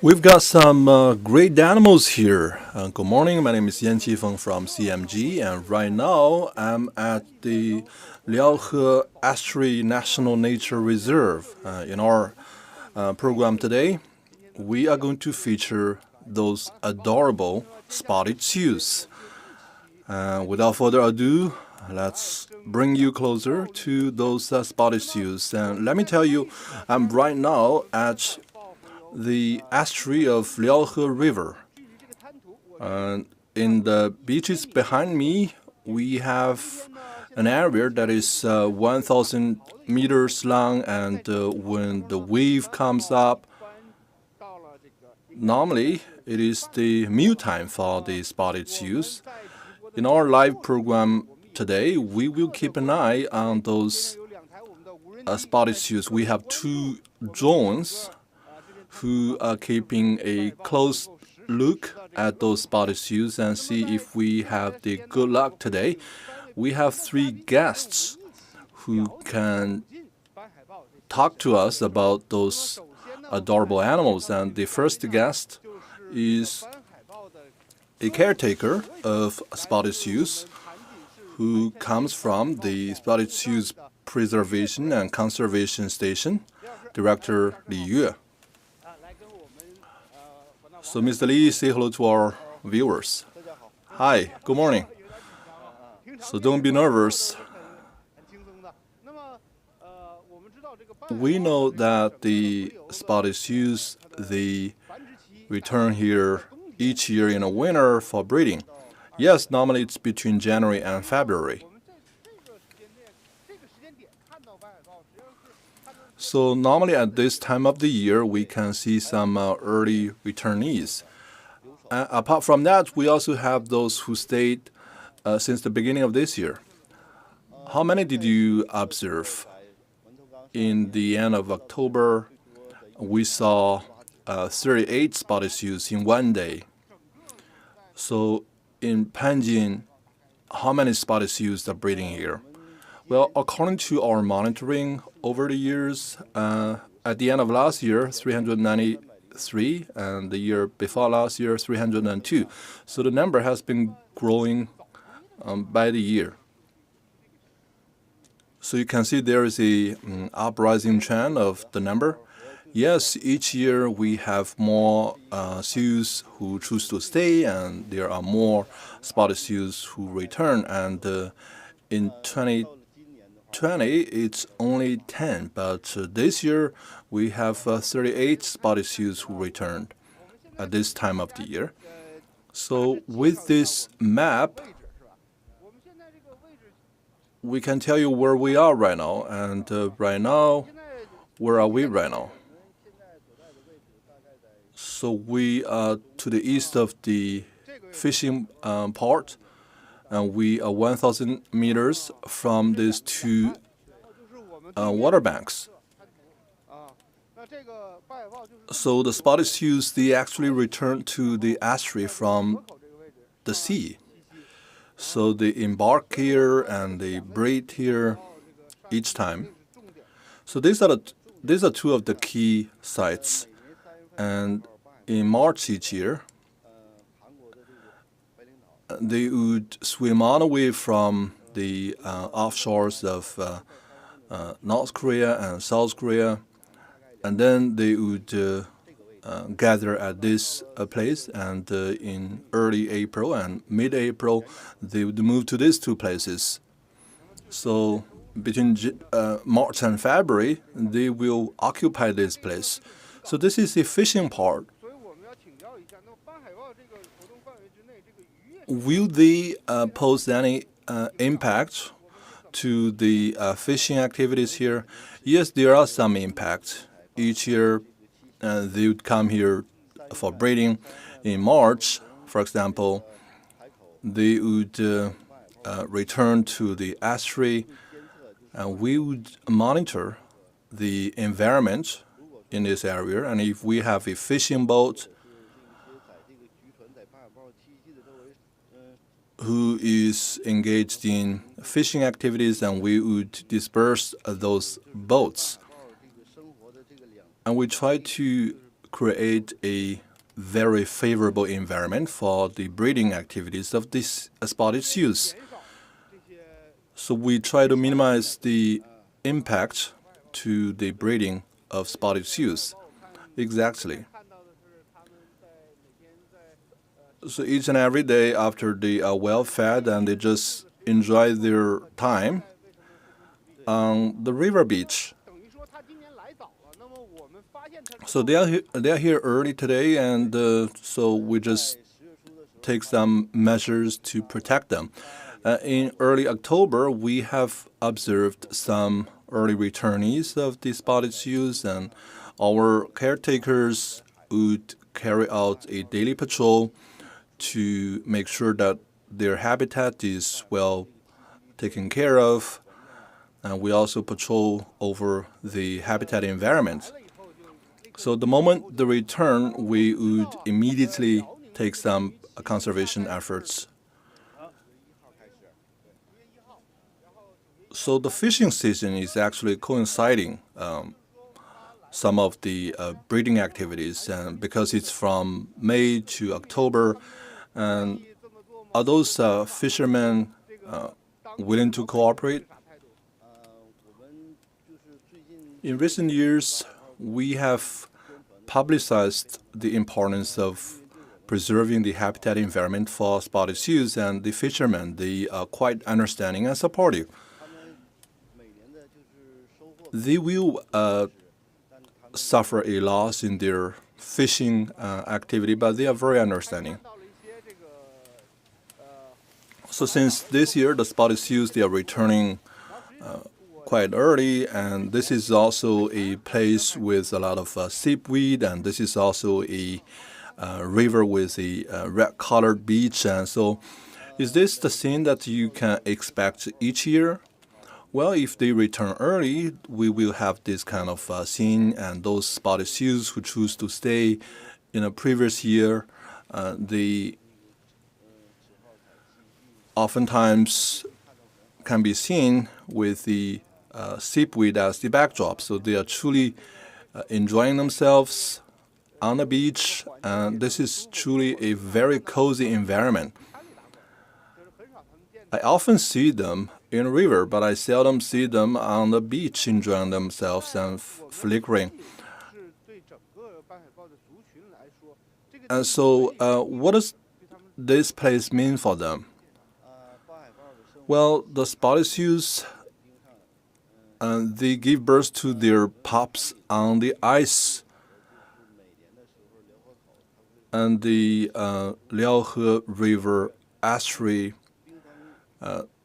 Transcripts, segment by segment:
We've got some great animals here. Good morning, my name is Yan Qifeng from CMG, and right now I'm at the Liao River Estuary National Nature Reserve. In our program today, we are going to feature those adorable spotted seals. Without further ado, let's bring you closer to those spotted seals. And let me tell you, I'm right now at the estuary of Liao River. In the beaches behind me, we have an area that is 1,000 meters long, and when the wave comes up, normally it is the meal time for the spotted seals. In our live program today, we will keep an eye on those spotted seals. We have two drones who are keeping a close look at those spotted seals and see if we have the good luck today. We have three guests who can talk to us about those adorable animals. And the first guest is a caretaker of spotted seals who comes from the Spotted Seals Preservation and Conservation Station, Director Li Yue. So, Mr. Li, say hello to our viewers. Hi, good morning. So don't be nervous. We know that the spotted seals, they return here each year in the winter for breeding. Yes, normally it's between January and February. So normally at this time of the year, we can see some early returnees. Apart from that, we also have those who stayed since the beginning of this year. How many did you observe? In the end of October, we saw 38 spotted seals in one day. So in Panjin, how many spotted seals are breeding here? Well, according to our monitoring over the years, at the end of last year, 393, and the year before last year, 302. So the number has been growing by the year. So you can see there is a uprising trend of the number. Yes, each year we have more seals who choose to stay, and there are more spotted seals who return. And in 2020, it's only 10, but this year we have 38 spotted seals who returned at this time of the year. So with this map, we can tell you where we are right now. And right now, where are we right now? So we are to the east of the fishing part, and we are 1,000 meters from these two water banks. So the spotted seals, they actually return to the estuary from the sea. So they embark here and they breed here each time. So these are two of the key sites. And in March each year, they would swim all the way from the offshores of North Korea and South Korea, and then they would gather at this place, and in early April and mid-April, they would move to these two places. So between March and February, they will occupy this place. So this is the fishing part. Will they pose any impact to the fishing activities here? Yes, there are some impact. Each year, they would come here for breeding. In March, for example, they would return to the estuary, and we would monitor the environment in this area. And if we have a fishing boat who is engaged in fishing activities, and we would disperse those boats. And we try to create a very favorable environment for the breeding activities of these spotted seals. So we try to minimize the impact to the breeding of spotted seals. Exactly. So each and every day after they are well fed and they just enjoy their time on the river beach. So they are here early today, and so we just take some measures to protect them. In early October, we have observed some early returnees of the spotted seals, and our caretakers would carry out a daily patrol to make sure that their habitat is well taken care of, and we also patrol over the habitat environment. So the moment they return, we would immediately take some conservation efforts. So the fishing season is actually coinciding some of the breeding activities, and because it's from May to October, and are those fishermen willing to cooperate? In recent years, we have publicized the importance of preserving the habitat environment for spotted seals, and the fishermen, they are quite understanding and supportive. They will suffer a loss in their fishing activity, but they are very understanding. So since this year, the spotted seals, they are returning quite early, and this is also a place with a lot of seaweed, and this is also a river with a red-colored beach. And so is this the scene that you can expect each year? Well, if they return early, we will have this kind of scene, and those spotted seals who choose to stay in a previous year, they oftentimes can be seen with the seaweed as the backdrop. So they are truly enjoying themselves on the beach, and this is truly a very cozy environment. I often see them in a river, but I seldom see them on the beach enjoying themselves and flickering. And so what does this place mean for them? Well, the spotted seals, they give birth to their pups on the ice. And the Liao River Estuary,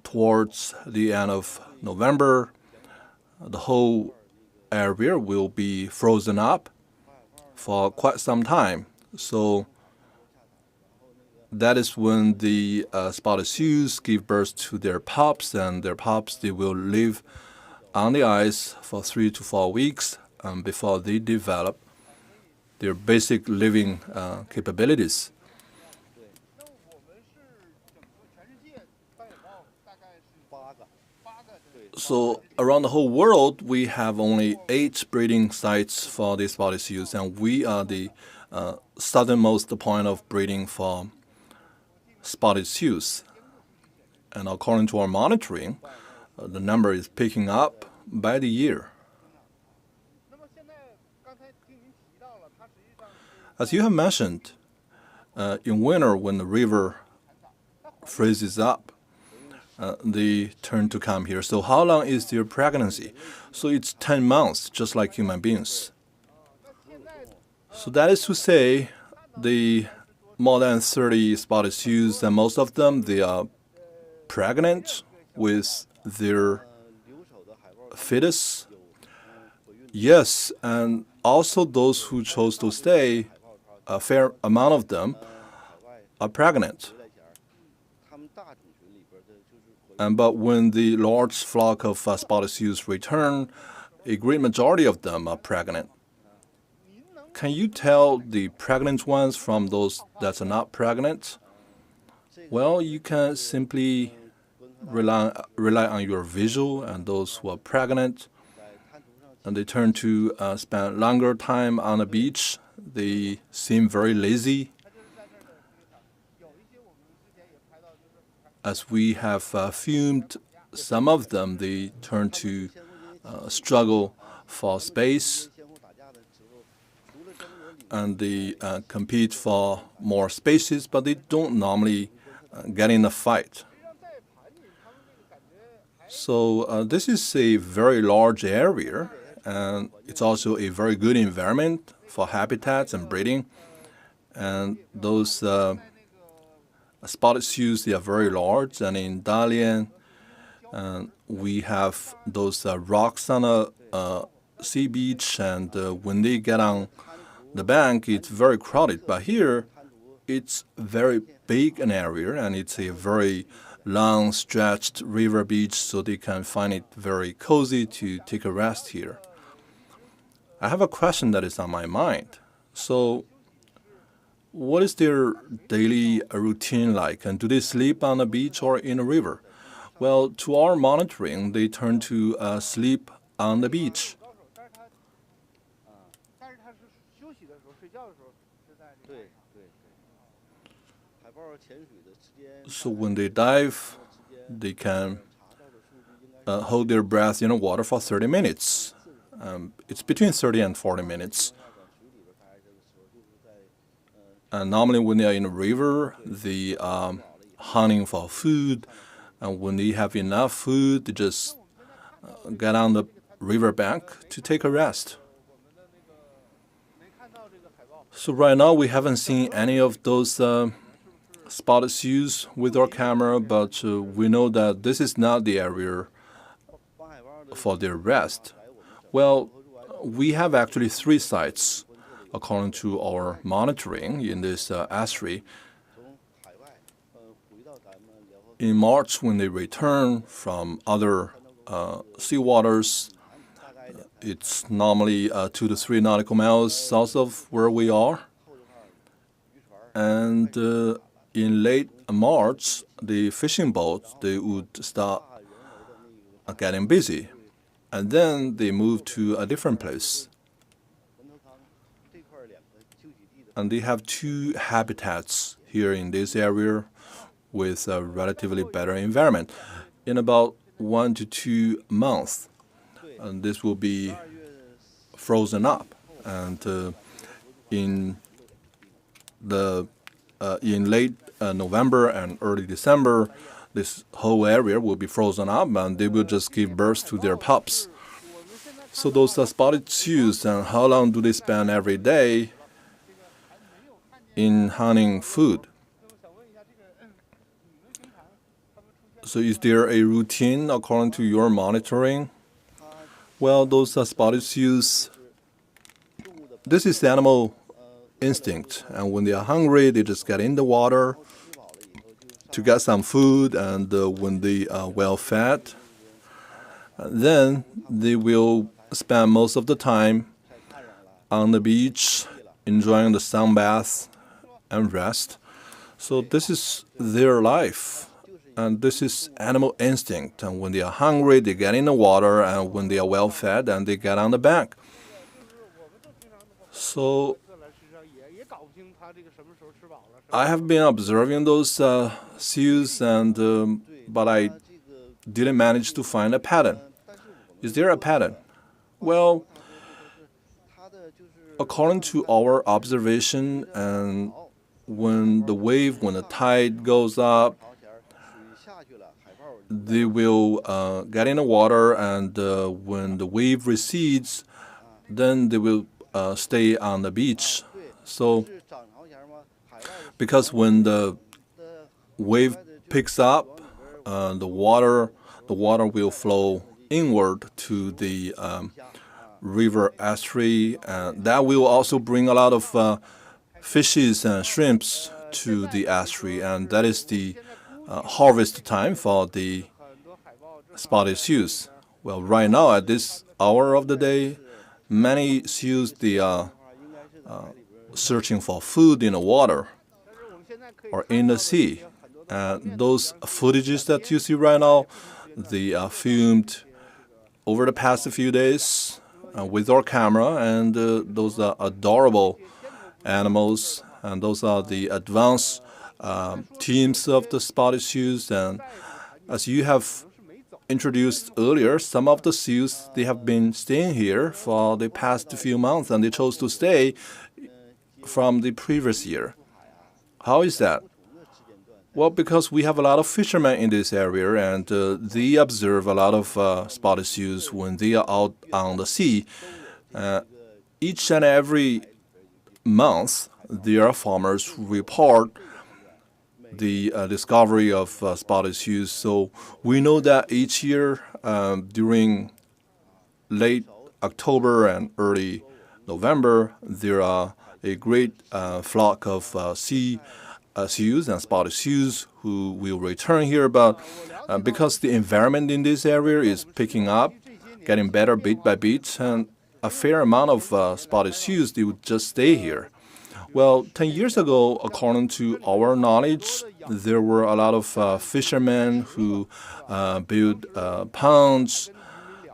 towards the end of November, the whole area will be frozen up for quite some time. So that is when the spotted seals give birth to their pups, and their pups, they will live on the ice for 3 to 4 weeks before they develop their basic living capabilities. So around the whole world, we have only 8 breeding sites for the spotted seals, and we are the southernmost point of breeding for spotted seals. And according to our monitoring, the number is picking up by the year. As you have mentioned, in winter when the river freezes up, they turn to come here. So how long is their pregnancy? So it's 10 months, just like human beings. So that is to say, the more than 30 spotted seals, and most of them, they are pregnant with their fetus. Yes, and also those who chose to stay, a fair amount of them are pregnant. But when the large flock of spotted seals return, a great majority of them are pregnant. Can you tell the pregnant ones from those that are not pregnant? Well, you can simply rely on your visual, and those who are pregnant, and they tend to spend longer time on the beach. They seem very lazy. As we have filmed some of them, they turn to struggle for space, and they compete for more spaces, but they don't normally get in a fight. So this is a very large area, and it's also a very good environment for habitats and breeding. And those spotted seals, they are very large, and in Dalian, we have those rocks on a sea beach, and when they get on the bank, it's very crowded. But here, it's very big an area, and it's a very long stretched river beach, so they can find it very cozy to take a rest here. I have a question that is on my mind. So, what is their daily routine like, and do they sleep on the beach or in a river? Well, to our monitoring, they turn to sleep on the beach. So when they dive, they can hold their breath in the water for 30 minutes. It's between 30 and 40 minutes. And normally when they are in a river, they are hunting for food. And when they have enough food, they just get on the riverbank to take a rest. So right now we haven't seen any of those spotted seals with our camera, but we know that this is not the area for their rest. Well, we have actually 3 sites according to our monitoring in this estuary. In March, when they return from other seawaters, it's normally 2 to 3 nautical miles south of where we are. And in late March, the fishing boats, they would start getting busy. And then they move to a different place. And they have 2 habitats here in this area with a relatively better environment. In about 1 to 2 months, and this will be frozen up. And in late November and early December, this whole area will be frozen up, and they will just give birth to their pups. So those are spotted seals, and how long do they spend every day in hunting food? So is there a routine according to your monitoring? Well, those are spotted seals. This is animal instinct, and when they are hungry, they just get in the water to get some food, and when they are well fed, then they will spend most of the time on the beach enjoying the sun bath and rest. So this is their life, and this is animal instinct. And when they are hungry, they get in the water, and when they are well fed, then they get on the bank. So I have been observing those seals, but I didn't manage to find a pattern. Is there a pattern? Well, according to our observation, and when the tide goes up, they will get in the water, and when the wave recedes, then they will stay on the beach. So, because when the wave picks up, the water will flow inward to the river estuary, and that will also bring a lot of fishes and shrimps to the estuary, and that is the harvest time for the spotted seals. Well, right now at this hour of the day, many seals, they are searching for food in the water or in the sea. And those footages that you see right now, they are filmed over the past few days. with our camera, and those are adorable animals, and those are the advanced teams of the spotted seals. And as you have introduced earlier, some of the seals, they have been staying here for the past few months, and they chose to stay from the previous year. How is that? Well, because we have a lot of fishermen in this area, and they observe a lot of spotted seals when they are out on the sea. Each and every month, there are farmers who report the discovery of spotted seals. So we know that each year during late October and early November, there are a great flock of sea seals and spotted seals who will return here. But because the environment in this area is picking up, getting better bit by bit, and a fair amount of spotted seals, they would just stay here. Well, 10 years ago, according to our knowledge, there were a lot of fishermen who built ponds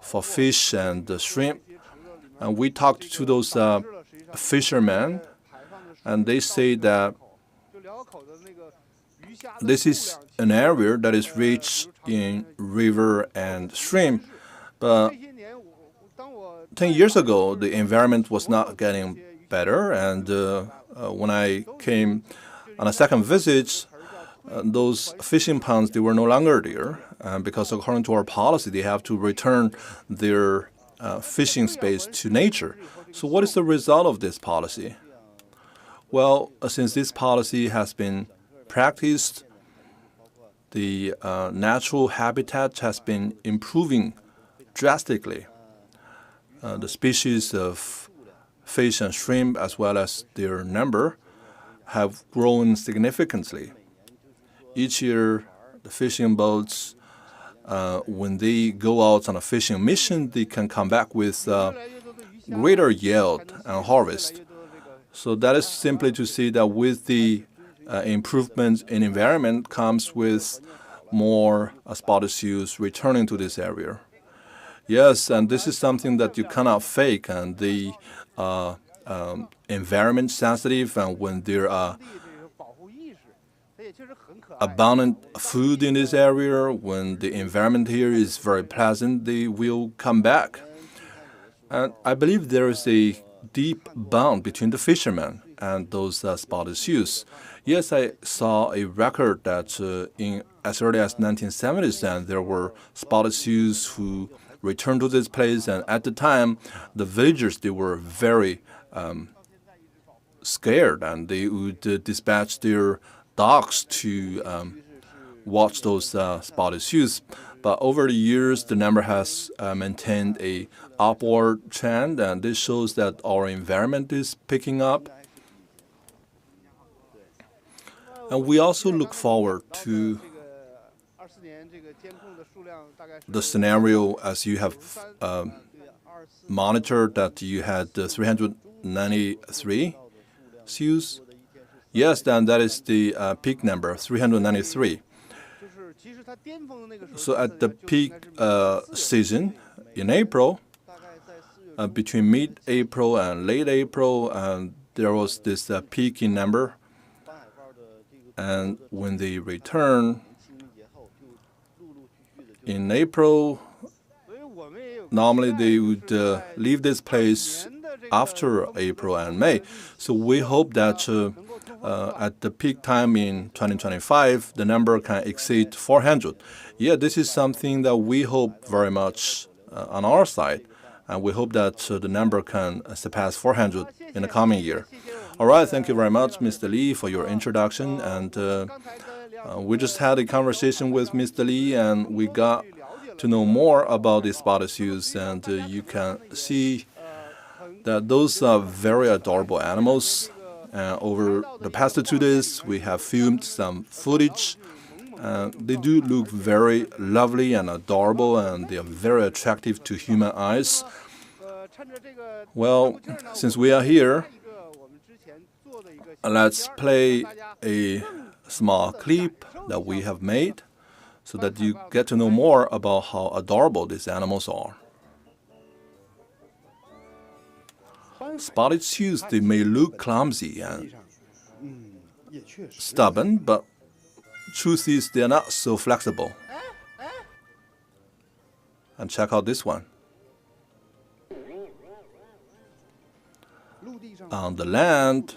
for fish and shrimp. And we talked to those fishermen, and they say that this is an area that is rich in river and shrimp. But 10 years ago, the environment was not getting better, and when I came on a second visit, those fishing ponds, they were no longer there, because according to our policy, they have to return their fishing space to nature. So what is the result of this policy? Well, since this policy has been practiced, the natural habitat has been improving drastically. The species of fish and shrimp, as well as their number, have grown significantly. Each year, the fishing boats, when they go out on a fishing mission, they can come back with greater yield and harvest. So that is simply to say that with the improvement in environment comes with more spotted seals returning to this area. Yes, and this is something that you cannot fake, and the environment sensitive, and when there are abundant food in this area, when the environment here is very pleasant, they will come back. And I believe there is a deep bond between the fishermen and those spotted seals. Yes, I saw a record that in as early as 1970s, and there were spotted seals who returned to this place, and at the time, the villagers, they were very scared, and they would dispatch their dogs to watch those spotted seals. But over the years, the number has maintained a upward trend, and this shows that our environment is picking up. And we also look forward to the scenario as you have monitored that you had 393 seals. Yes, then that is the peak number, 393. So at the peak season in April, between mid-April and late April, there was this peak in number. And when they return in April, normally they would leave this place after April and May. So we hope that at the peak time in 2025, the number can exceed 400. Yeah, this is something that we hope very much on our side. And we hope that the number can surpass 400 in the coming year. All right, thank you very much, Mr. Li, for your introduction. And we just had a conversation with Mr. Li, and we got to know more about the spotted seals. And you can see that those are very adorable animals. Over the past 2 days, we have filmed some footage. They do look very lovely and adorable, and they are very attractive to human eyes. Well, since we are here, let's play a small clip that we have made so that you get to know more about how adorable these animals are. spotted seals, they may look clumsy and stubborn, but truth is they're not so flexible. And check out this one. On the land,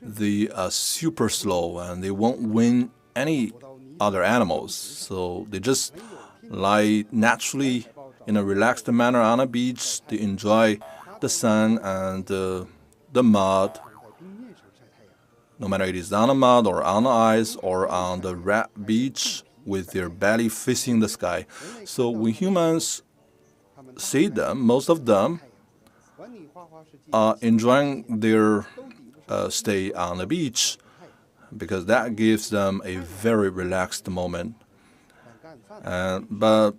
they are super slow and they won't win any other animals. So they just lie naturally in a relaxed manner on a beach. They enjoy the sun and the mud, no matter it is on the mud or on the ice or on the red beach with their belly facing the sky. So when humans see them, most of them are enjoying their stay on the beach because that gives them a very relaxed moment. But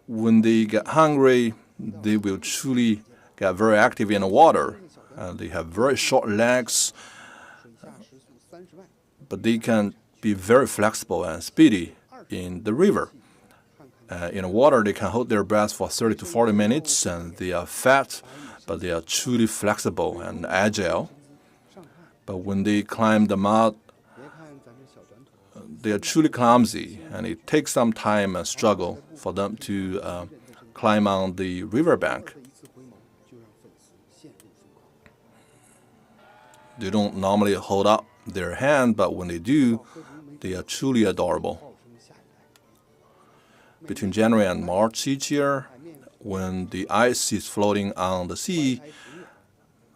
when they get hungry, they will truly get very active in the water. They have very short legs, but they can be very flexible and speedy in the river. In the water, they can hold their breath for 30 to 40 minutes, and they are fat, but they are truly flexible and agile. But when they climb the mud, they are truly clumsy, and it takes some time and struggle for them to climb on the riverbank. They don't normally hold up their hand, but when they do, they are truly adorable. Between January and March each year, when the ice is floating on the sea,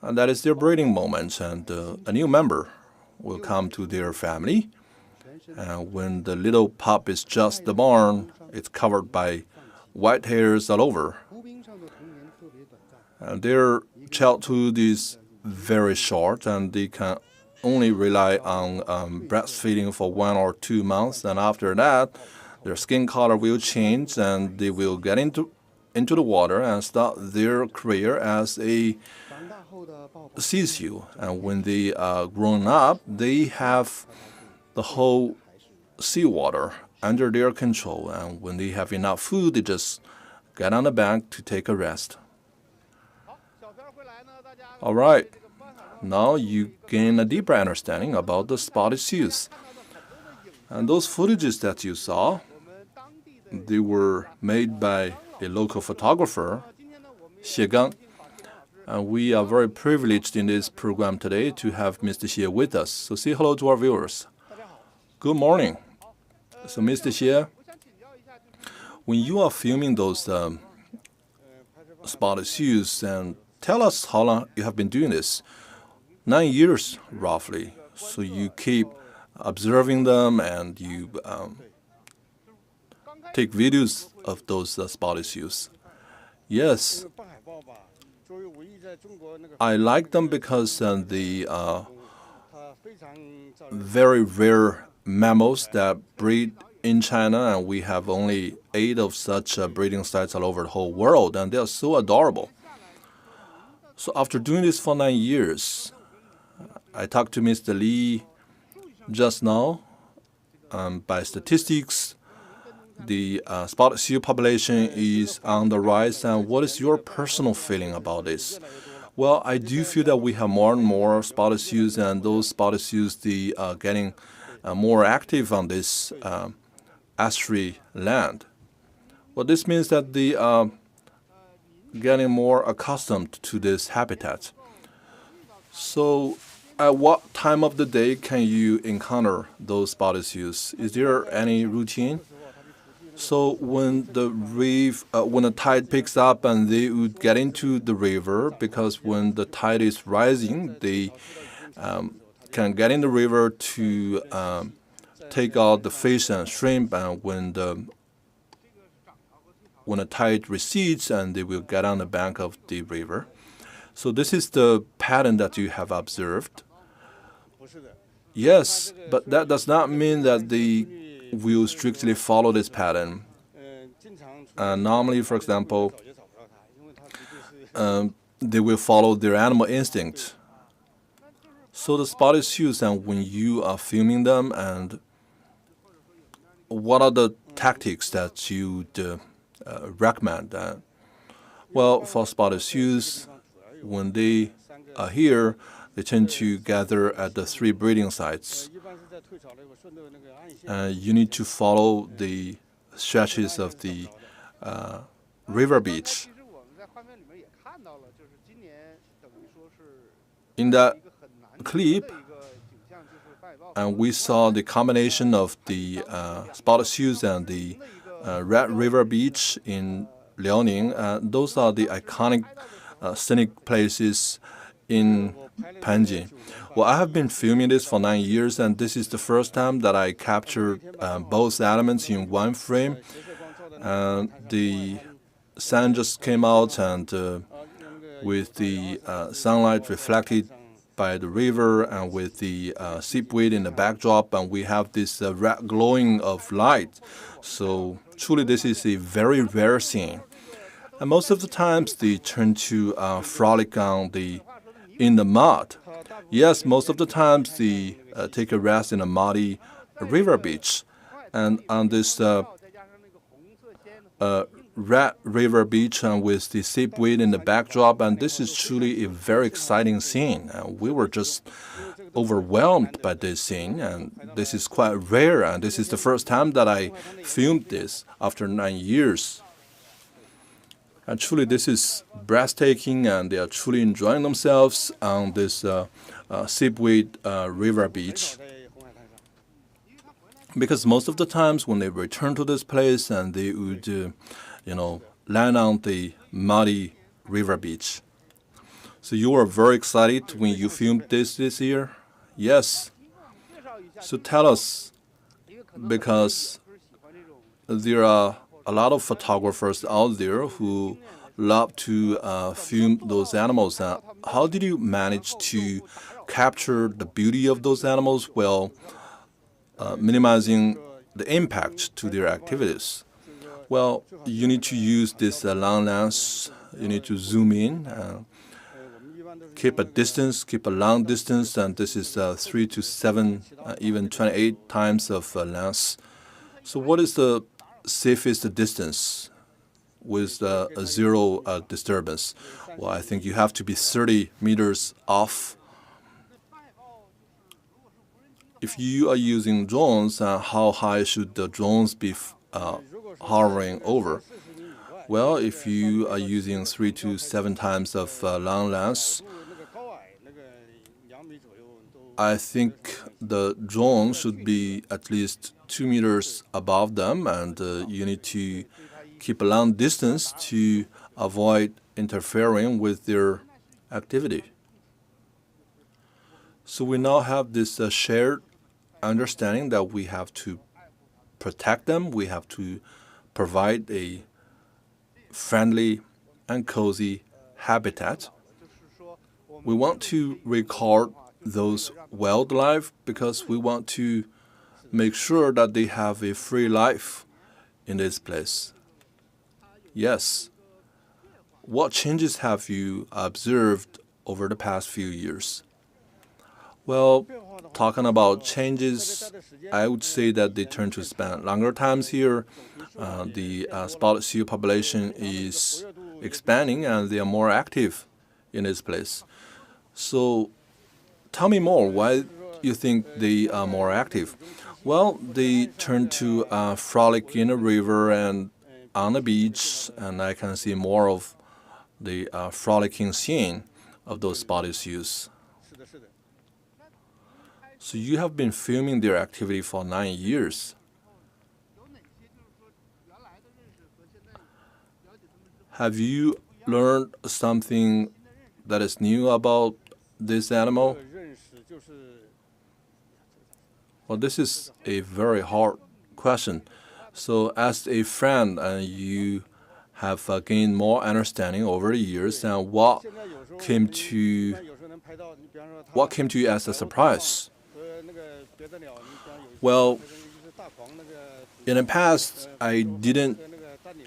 and that is their breeding moment, and a new member will come to their family. And when the little pup is just born, it's covered by white hairs all over. And their childhood is very short, and they can only rely on breastfeeding for 1 or 2 months. And after that, their skin color will change, and they will get into the water and start their career as a sea seal. And when they are grown up, they have the whole seawater under their control. And when they have enough food, they just get on the bank to take a rest. All right. Now you gain a deeper understanding about the spotted seals. And those footages that you saw, they were made by a local photographer, Xie Gang. And we are very privileged in this program today to have Mr. Xie with us. So say hello to our viewers. Good morning. So Mr. Xie, when you are filming those spotted seals, and tell us how long you have been doing this. 9 years, roughly. So you keep observing them and you take videos of those spotted seals. Yes. I like them because the very rare mammals that breed in China, and we have only 8 of such breeding sites all over the whole world, and they are so adorable. So after doing this for 9 years, I talked to Mr. Li just now. By statistics, the spotted seal population is on the rise. And what is your personal feeling about this? Well, I do feel that we have more and more spotted seals, and those spotted seals, they are getting more active on this estuary land. Well, this means that they are getting more accustomed to this habitat. So at what time of the day can you encounter those spotted seals? Is there any routine? So when the tide picks up, and they would get into the river, because when the tide is rising, they can get in the river to take out the fish and shrimp. And when the tide recedes, and they will get on the bank of the river. So this is the pattern that you have observed. Yes, but that does not mean that they will strictly follow this pattern. Normally, for example, they will follow their animal instinct. So the spotted seals, and when you are filming them, and what are the tactics that you recommend? Well, for spotted seals, when they are here, they tend to gather at the 3 breeding sites. You need to follow the stretches of the river beach. In that clip, and we saw the combination of the spotted seals and the Red River Beach in Liaoning. Those are the iconic scenic places in Panjin. Well, I have been filming this for 9 years, and this is the first time that I captured both elements in one frame. The sun just came out, and with the sunlight reflected by the river and with the seaweed in the backdrop, and we have this red glowing of light. So truly this is a very rare scene. And most of the times they turn to frolic in the mud. Yes, most of the times they take a rest in a muddy river beach. And on this Red River Beach and with the seaweed in the backdrop, and this is truly a very exciting scene. We were just overwhelmed by this scene, and this is quite rare, and this is the first time that I filmed this after 9 years. And truly this is breathtaking, and they are truly enjoying themselves on this seaweed river beach. Because most of the times when they return to this place, and they would land on the muddy river beach. So you were very excited when you filmed this year? Yes. So tell us, because there are a lot of photographers out there who love to film those animals. How did you manage to capture the beauty of those animals while minimizing the impact to their activities? Well, you need to use this long lens. You need to zoom in, keep a long distance, and this is 3 to 7, even 28 times of length. So what is the safest distance with a zero disturbance? Well, I think you have to be 30 meters off. If you are using drones, how high should the drones be hovering over? Well, if you are using 3 to 7 times of long length, I think the drone should be at least 2 meters above them, and you need to keep a long distance to avoid interfering with their activity. So we now have this shared understanding that we have to protect them, we have to provide a friendly and cozy habitat. We want to record those wildlife because we want to make sure that they have a free life in this place. Yes. What changes have you observed over the past few years? Well, talking about changes, I would say that they tend to spend longer times here. The spotted seal population is expanding, and they are more active in this place. So tell me more, why you think they are more active? Well, they turn to frolic in a river and on the beach, and I can see more of the frolicking scene of those spotted seals. So you have been filming their activity for 9 years. Have you learned something that is new about this animal? Well, this is a very hard question. So as a friend, you have gained more understanding over the years, and what came to you as a surprise? Well, in the past, I didn't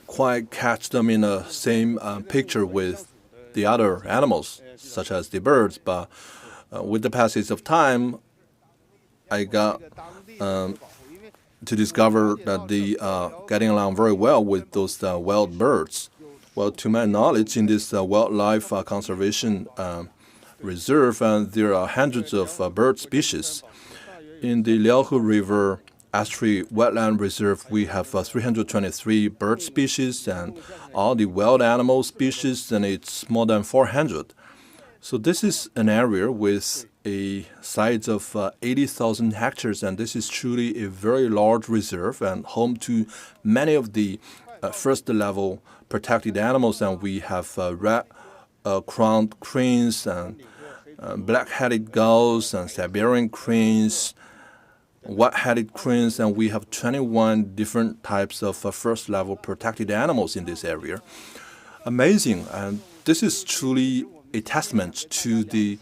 quite catch them in the same picture with the other animals, such as the birds, but with the passage of time, I got to discover that they are getting along very well with those wild birds. Well, to my knowledge, in this wildlife conservation reserve, there are hundreds of bird species. In the Liao River Estuary Wetland Reserve, we have 323 bird species, and all the wild animal species, and it's more than 400. So this is an area with a size of 80,000 hectares, and this is truly a very large reserve and home to many of the first-level protected animals. And we have red-crowned cranes and black-headed gulls and Siberian cranes, white-headed cranes, and we have 21 different types of first-level protected animals in this area. Amazing, and this is truly a testament to the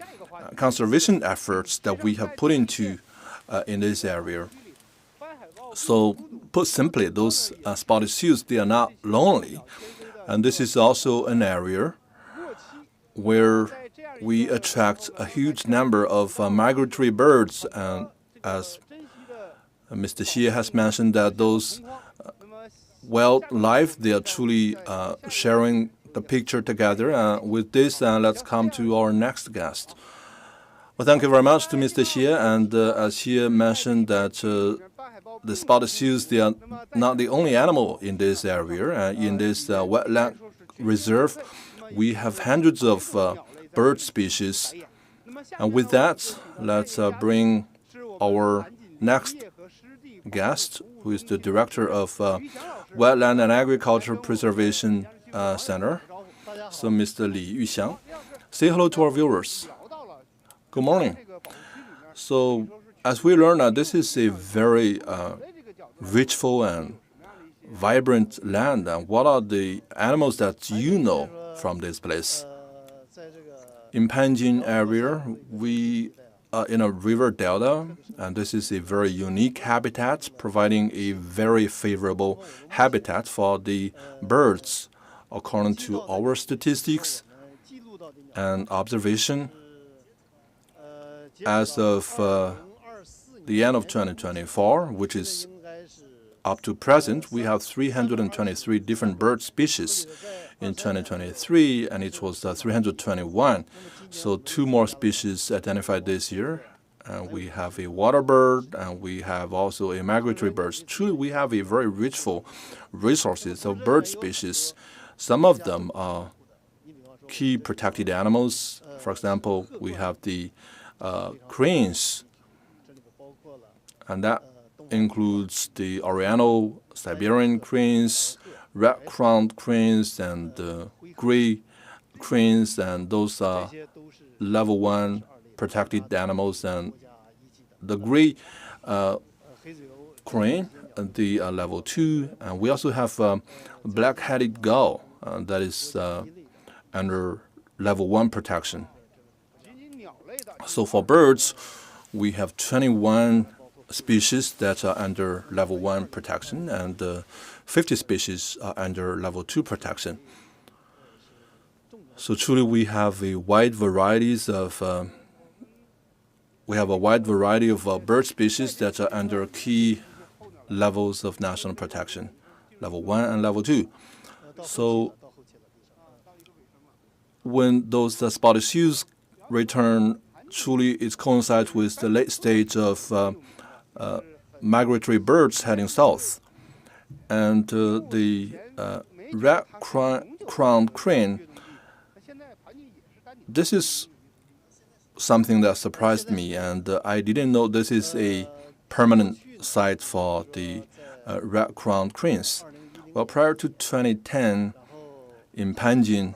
conservation efforts that we have put into in this area. So, put simply, those spotted seals, they are not lonely, and this is also an area where we attract a huge number of migratory birds, and as Mr. Xie has mentioned, that those wildlife, they are truly sharing the picture together. With this, let's come to our next guest. Well, thank you very much to Mr. Xie, and as Xie mentioned that the spotted seals, they are not the only animal in this area. In this wetland reserve, we have hundreds of bird species. And with that, let's bring our next guest, who is the director of Wetland and Agriculture Preservation Center, so Mr. Li Yuxiang. Say hello to our viewers. Good morning. So, as we learn, this is a very richful and vibrant land. And what are the animals that you know from this place? In Panjin area, we are in a river delta, and this is a very unique habitat, providing a very favorable habitat for the birds, according to our statistics and observation. As of the end of 2024, which is up to present, we have 323 different bird species. In 2023, and it was 321. So 2 more species identified this year. We have a water bird, and we have also a migratory bird. Truly, we have a very richful resources of bird species. Some of them are key protected animals. For example, we have the cranes, and that includes the Oriental Siberian cranes, red-crowned cranes, and gray cranes, and those are level 1 protected animals. And the gray crane, the level 2, and we also have black-headed gull that is under level 1 protection. So for birds, we have 21 species that are under level 1 protection, and 50 species are under level 2 protection. So truly, we have a wide variety of bird species that are under key levels of national protection, level 1 and level 2. So when those spotted seals return, truly it coincides with the late stage of migratory birds heading south. And the red-crowned crane, this is something that surprised me, and I didn't know this is a permanent site for the red-crowned cranes. Well, prior to 2010, in Panjin,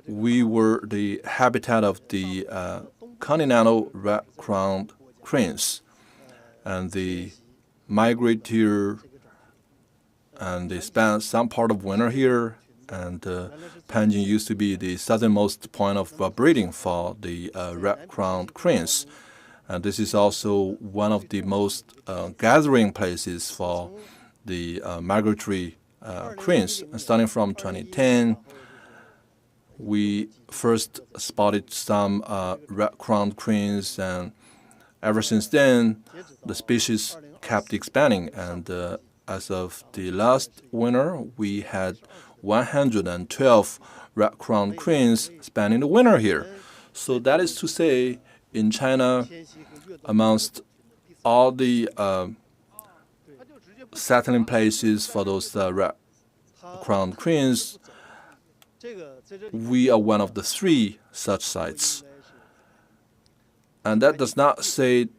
we were the habitat of the continental red-crowned cranes, and they migrate here, and they spend some part of winter here. And Panjin used to be the southernmost point of breeding for the red-crowned cranes. And this is also one of the most gathering places for the migratory cranes. And starting from 2010, we first spotted some red-crowned cranes, and ever since then, the species kept expanding. And as of the last winter, we had 112 red-crowned cranes spending the winter here. So that is to say, in China, amongst all the settling places for those red-crowned cranes, we are one of the 3 such sites. And that does not say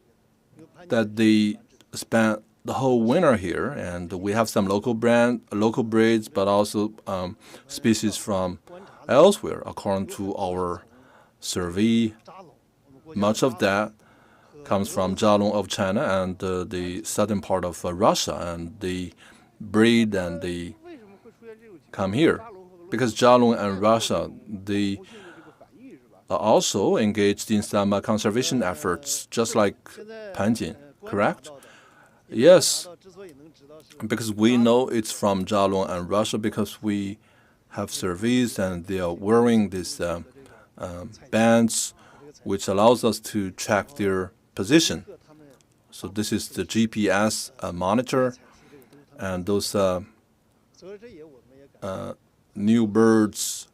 that they spent the whole winter here, and we have some local breeds, but also species from elsewhere. According to our survey, much of that comes from Zhalong of China and the southern part of Russia, and they breed and they come here. Because Zhalong and Russia, they are also engaged in some conservation efforts, just like Panjin, correct? Yes, because we know it's from Zhalong and Russia because we have surveys and they are wearing these bands, which allows us to track their position. So this is the GPS monitor, and those new birds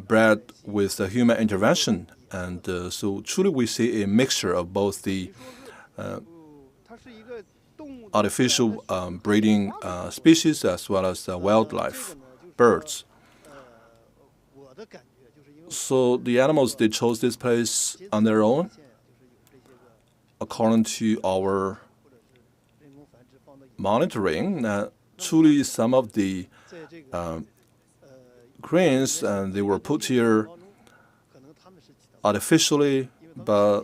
bred with human intervention. And so truly we see a mixture of both the artificial breeding species as well as wildlife, birds. So the animals, they chose this place on their own according to our monitoring. Truly some of the cranes, and they were put here artificially, but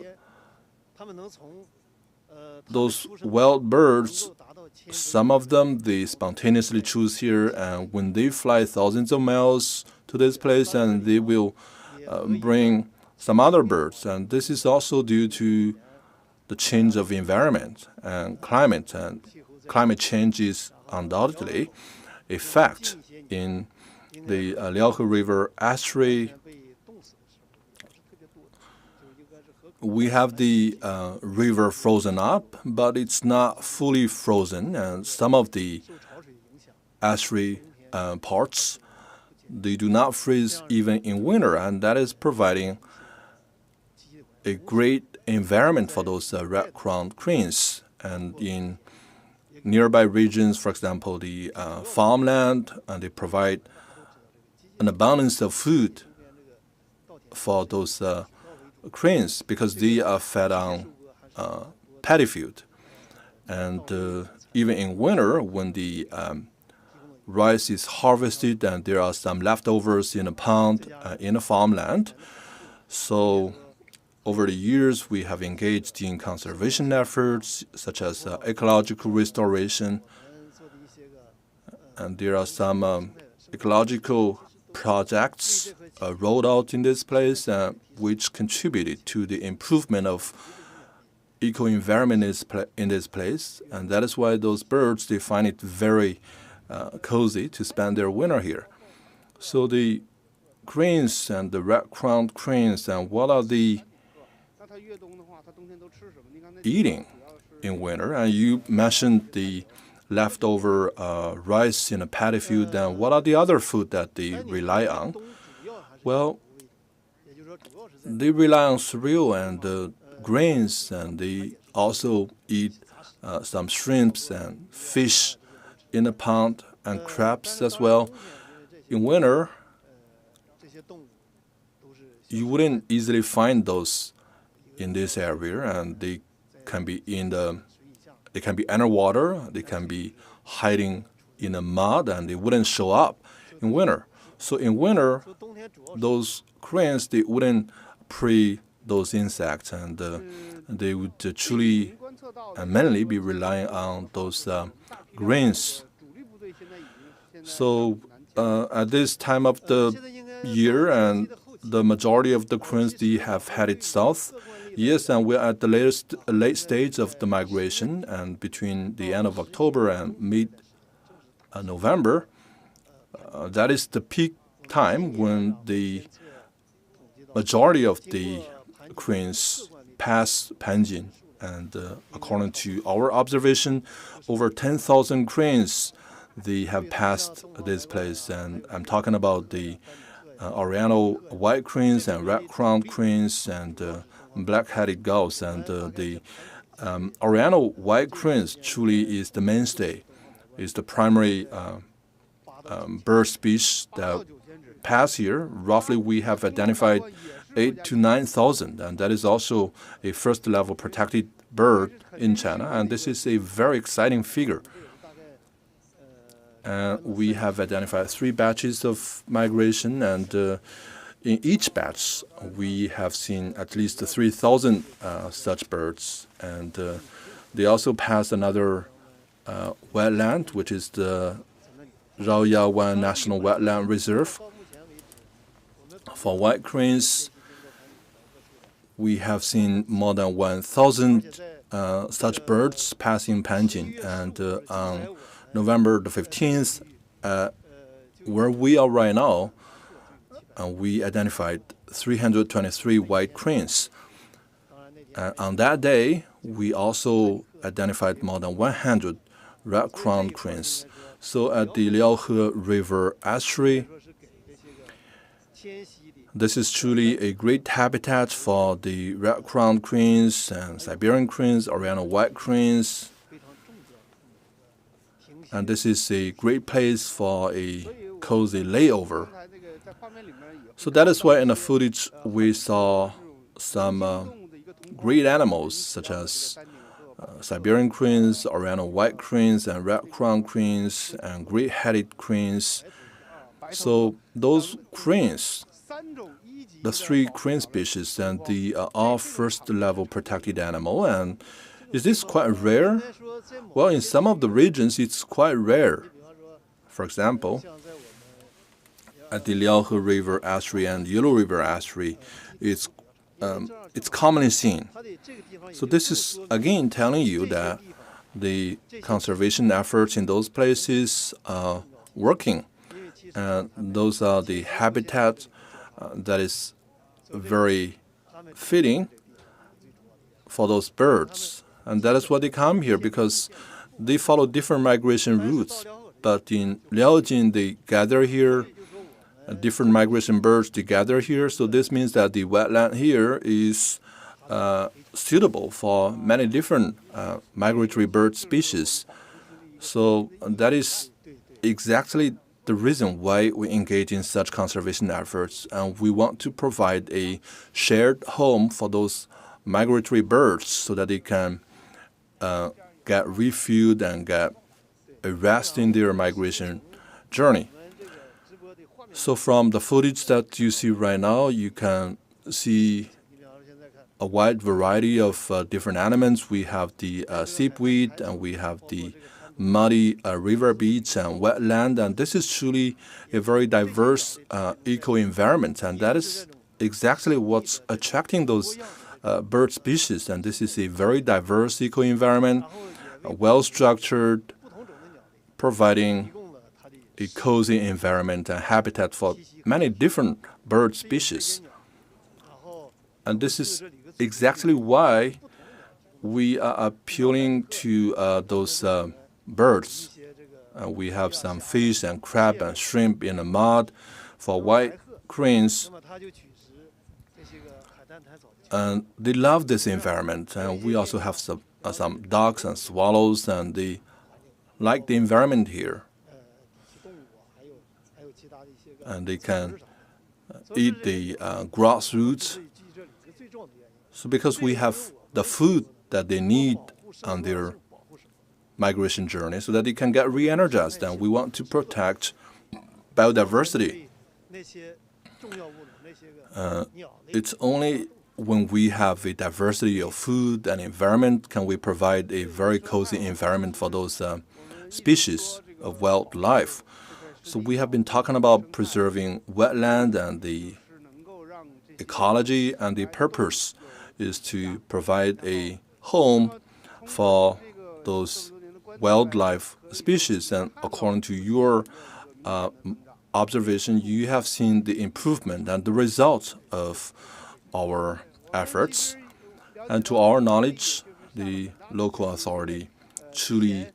those wild birds, some of them, they spontaneously choose here, and when they fly thousands of miles to this place, and they will bring some other birds. And this is also due to the change of environment and climate climate change is undoubtedly a fact. In the Liao River Estuary, we have the river frozen up, but it's not fully frozen, and some of the estuary parts, they do not freeze even in winter, and that is providing a great environment for those red-crowned cranes. And in nearby regions, for example, the farmland, and they provide an abundance of food for those cranes because they are fed on paddy field. And even in winter, when the rice is harvested and there are some leftovers in a pond in a farmland, so over the years, we have engaged in conservation efforts such as ecological restoration, and there are some ecological projects rolled out in this place which contributed to the improvement of eco-environment in this place, and that is why those birds, they find it very cozy to spend their winter here. So the cranes and the red-crowned cranes, and what are the eating in winter? And you mentioned the leftover rice in a paddy field, and what are the other food that they rely on? Well, they rely on cereal and grains, and they also eat some shrimps and fish in a pond and crabs as well. In winter, you wouldn't easily find those in this area, and they can be underwater, they can be hiding in the mud, and they wouldn't show up in winter. So in winter, those cranes, they wouldn't prey those insects, and they would truly and mainly be relying on those grains. So at this time of the year, and the majority of the cranes, they have headed south. Yes, and we're at the late stage of the migration, and between the end of October and mid-November, that is the peak time when the majority of the cranes pass Panjin And according to our observation, over 10,000 cranes, they have passed this place. And I'm talking about the Oriental white cranes and red-crowned cranes and black-headed gulls. And the Oriental white cranes truly is the mainstay, is the primary bird species that pass here. Roughly, we have identified 8 to 9,000, and that is also a first-level protected bird in China, and this is a very exciting figure. We have identified 3 batches of migration, and in each batch, we have seen at least 3,000 such birds, and they also pass another wetland, which is the Liao National Wetland Reserve. For white cranes, we have seen more than 1,000 such birds passing Panjin. And on November the 15th, where we are right now, we identified 323 white cranes. On that day, we also identified more than 100 red-crowned cranes. So at the Liao River Estuary, this is truly a great habitat for the red-crowned cranes and Siberian cranes, Oriental white cranes. And this is a great place for a cozy layover. So that is why in the footage we saw some great animals such as Siberian cranes, Oriental white cranes, and red-crowned cranes, and great-headed cranes. So those cranes, the 3 crane species, and they are all first-level protected animal. And is this quite rare? Well, in some of the regions, it's quite rare. For example, at the Liao River Estuary and Yellow River Estuary, it's commonly seen. So this is again telling you that the conservation efforts in those places are working, and those are the habitats that is very fitting for those birds. And that is why they come here, because they follow different migration routes. But in Liaojin, they gather here. Different migration birds, they gather here. So this means that the wetland here is suitable for many different migratory bird species. So that is exactly the reason why we engage in such conservation efforts. And we want to provide a shared home for those migratory birds so that they can get refueled and get a rest in their migration journey. So from the footage that you see right now, you can see a wide variety of different elements. We have the seepweed, and we have the muddy river beach and wetland, and this is truly a very diverse eco-environment, and that is exactly what's attracting those bird species. And this is a very diverse eco-environment, well-structured, providing a cozy environment and habitat for many different bird species. And this is exactly why we are appealing to those birds. We have some fish and crab and shrimp in the mud for white cranes. And they love this environment. And we also have some ducks and swallows, and they like the environment here. And they can eat the grass roots. So because we have the food that they need on their migration journey so that they can get re-energized, and we want to protect biodiversity. It's only when we have a diversity of food and environment can we provide a very cozy environment for those species of wildlife. So we have been talking about preserving wetland, and the ecology, and the purpose is to provide a home for those wildlife species. And according to your observation, you have seen the improvement and the results of our efforts. And to our knowledge, the local authority truly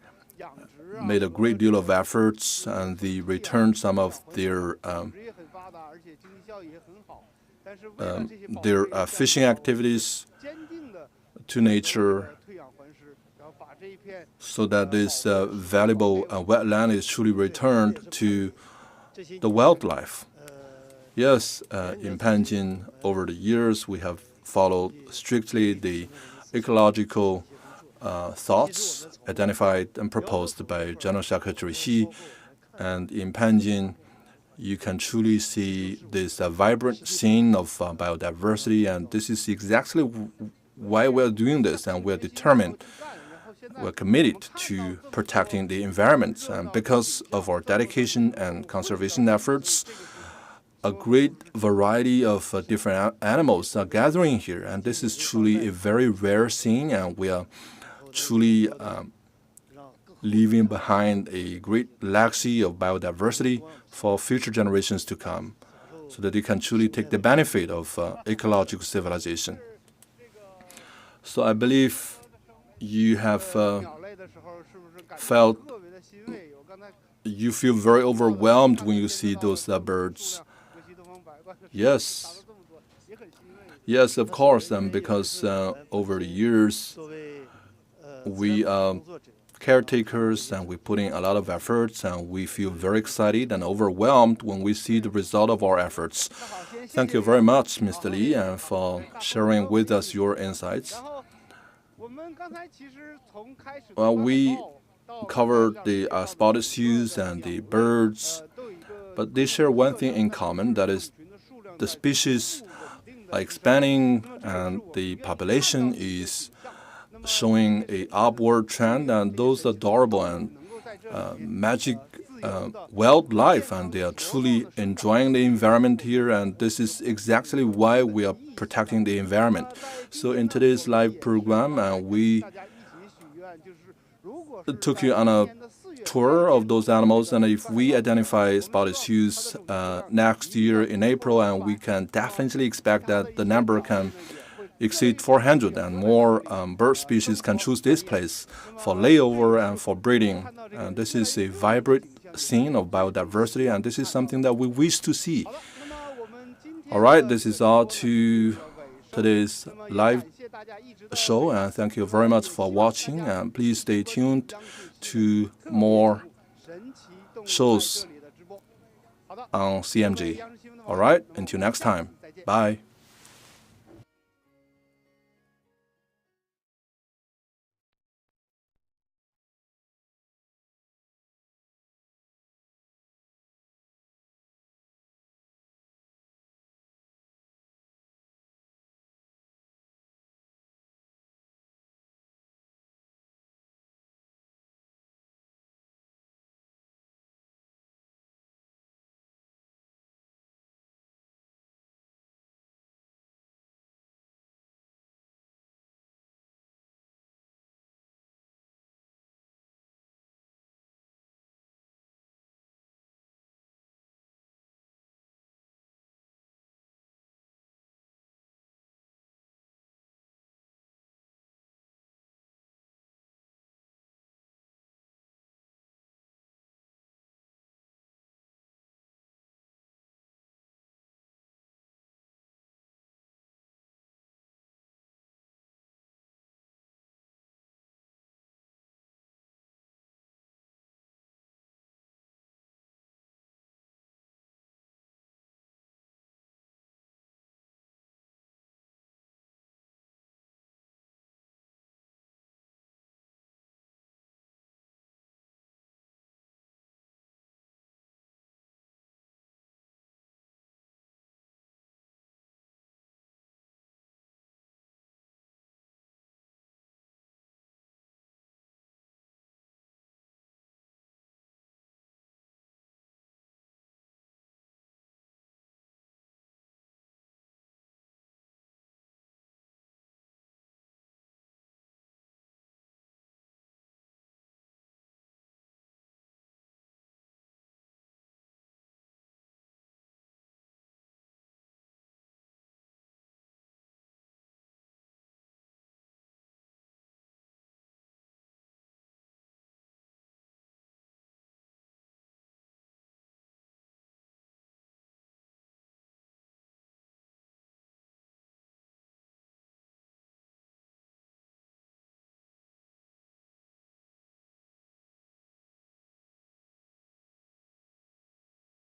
made a great deal of efforts, and they returned some of their fishing activities to nature, so that this valuable wetland is truly returned to the wildlife. Yes, in Panjin, over the years, we have followed strictly the ecological thoughts identified and proposed by General Secretary Xi. And in Panjin, you can truly see this vibrant scene of biodiversity, and this is exactly why we're doing this, and we're determined, we're committed to protecting the environment. And because of our dedication and conservation efforts, a great variety of different animals are gathering here, and this is truly a very rare scene, and we are truly leaving behind a great legacy of biodiversity for future generations to come, so that they can truly take the benefit of ecological civilization. So I believe you have you feel very overwhelmed when you see those birds. Yes. Yes, of course, because over the years, we caretakers, and we put in a lot of efforts, and we feel very excited and overwhelmed when we see the result of our efforts. Thank you very much, Mr. Li, for sharing with us your insights. Well, we covered the spotted seals and the birds, but they share one thing in common, that is the species are expanding and the population is showing a upward trend, and those adorable and magic wildlife, and they are truly enjoying the environment here, and this is exactly why we are protecting the environment. So in today's live program, we took you on a tour of those animals, and if we identify spotted seals next year in April, and we can definitely expect that the number can exceed 400, and more bird species can choose this place for layover and for breeding. And this is a vibrant scene of biodiversity, and this is something that we wish to see. All right, this is all to today's live show, and thank you very much for watching, and please stay tuned to more shows on CMG. All right, until next time. Bye.